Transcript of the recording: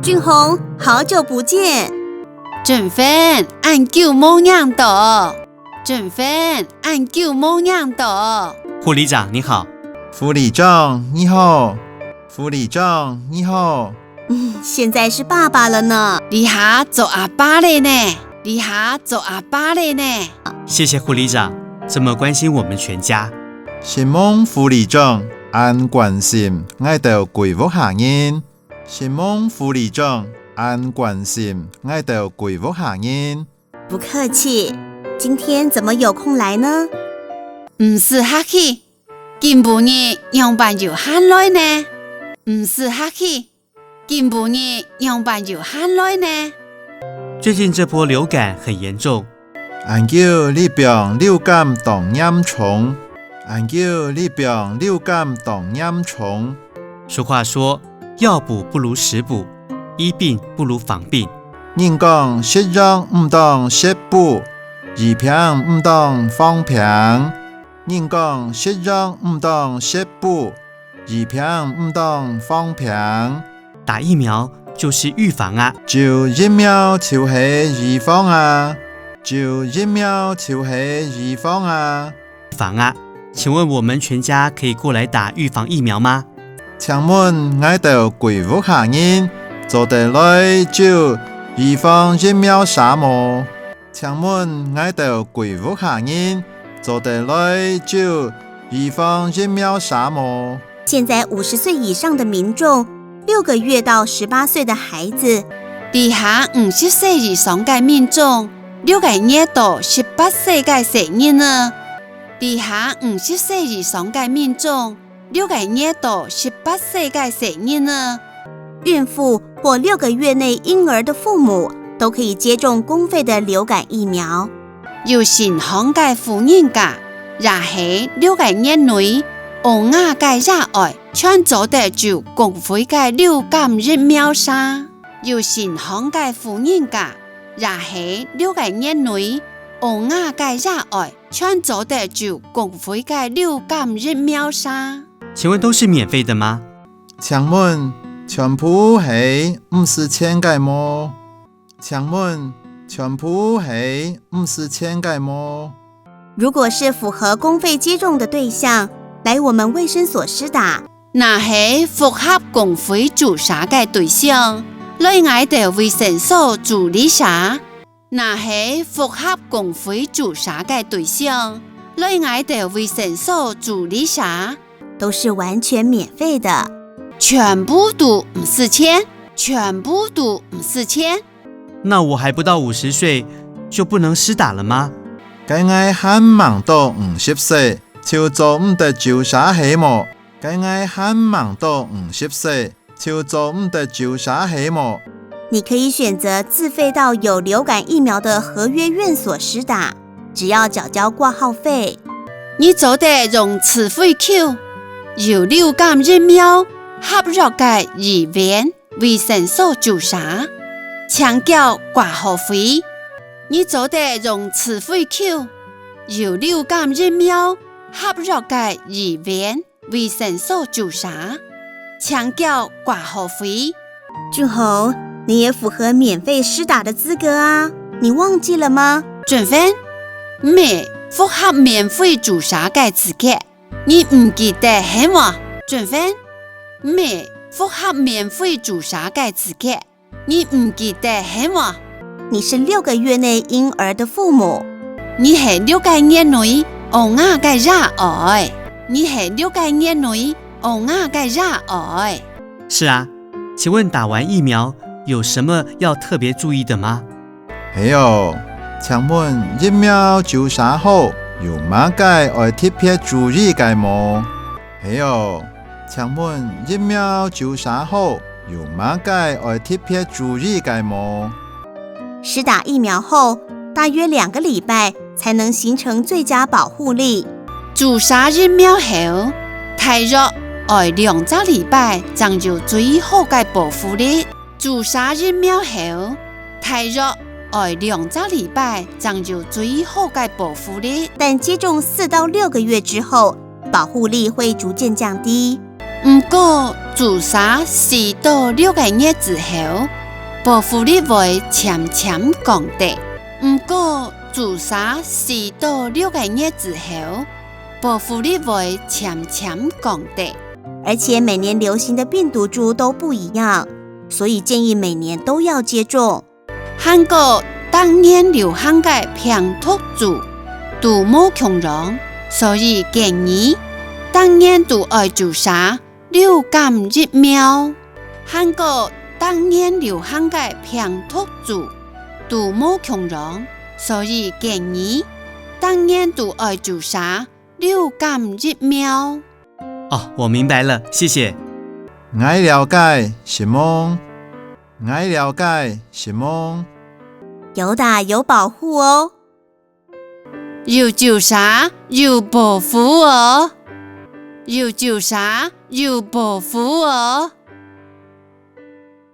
俊宏，好久不见。俊芬，俺叫某样的。俊芬，俺叫某样的。护理长你好。副理长你好。副理长你好。现在是爸爸了呢。你下做阿爸了呢。你下做阿爸了呢。谢谢护理长这么关心我们全家。希望副理长按关心我哋贵妇下人。希望副理长按关心我哋贵妇下人。不客气。今天怎么有空来呢？唔是客氣，今晡日樣辦就喊來呢。唔是客氣，今晡日樣辦就喊來呢。最近這波流感很嚴重，俺叫你病流感當嚴重。俺叫你病流感當嚴重。俗話說，藥補不如食補，醫病不如防病。人講食藥唔當食補，醫病唔當防病。人講食藥唔當食補，醫病唔當防病。打疫苗就是預防啊！就疫苗就是預防啊！就疫苗就是預防啊！防啊！請問我們全家可以過來打預防疫苗嗎？請問我哋貴婦下人做得來就預防疫苗啥麼？請問我哋貴婦下人做得來就預防疫苗啥麼？現在50歲以上的民眾，6個月到18歲的孩子，地下50歲以上嘅民眾，6個月到18歲嘅成人呢？地下50歲以上嘅民眾，6個月到18歲嘅成人呢？孕婦或6個月內嬰兒的父母都可以接種公費的流感疫苗。有健康嘅婦人家，也係6個月內歐亞嘅熱愛，全做得住公費嘅流感疫苗沙。有健康嘅婦人家，也係6個月內歐亞嘅熱愛，全做得住公費嘅流感疫苗沙。請問都是免費的嗎？請問全部係50錢嘅麼？請問全部係50錢嘅麼？如果是符合公費接種的對象，來我們衛生所施打。那係符合公費注射嘅對象，來我哋衛生所處理啥？那係符合公費注射嘅對象，來我哋衛生所處理啥？都是完全免費的，全部都50錢，全部都50錢。那我還不到50歲就不能施打了嗎？該愛還忙到50歲就做唔得注射係麼？該愛還忙到50歲就做唔得注射係麼？你可以選擇自費到有流感疫苗的合約院所施打，只要繳交掛號費。你做得用自費扣，有流感疫苗合約嘅醫院衛生所注射，請繳掛號費。你做得用自費扣，有流感疫苗合約嘅醫院衛生所注射，請繳掛號費。俊宏，你也符合免費施打的資格啊，你忘記了嗎？俊芬，未符合免費注射嘅資格，你唔記得係嗎？俊芬，未符合免費注射嘅資格，你唔記得係嗎？你是6個月內嬰兒的父母，你係6個月內歐亞嘅熱愛，你係6個月內歐亞嘅熱愛。是啊，請問打完疫苗有什麼要特別注意的嗎？還有，請問疫苗注射後有乜嘢要特別注意嘅麼？還有，請問疫苗注射後有乜嘢要特別注意嘅麼？施打疫苗後大約2個禮拜才能形成最佳保護力。注射疫苗後大約要2個禮拜才有最好嘅保護力。注射疫苗後大約要2個禮拜才有最好嘅保護力。但接種4到6個月之後，保護力會逐漸降低。不过自杀4到6个月之后，保护力会渐渐降低。不过自杀4到6个月之后，保护力会渐渐降低。而且每年流行的病毒株都不一样，所以建议每年都要接种。韩国当年流行的病毒株都冇强壮，所以建议当年都要注射流感疫苗。韩国当年流行的病毒株都冇强壮，所以建议当年都要注射流感疫苗。哦，我明白了，谢谢。爱了解什么？爱了解什么？有打有保护哦。有注射有保护哦，有注射有保护哦。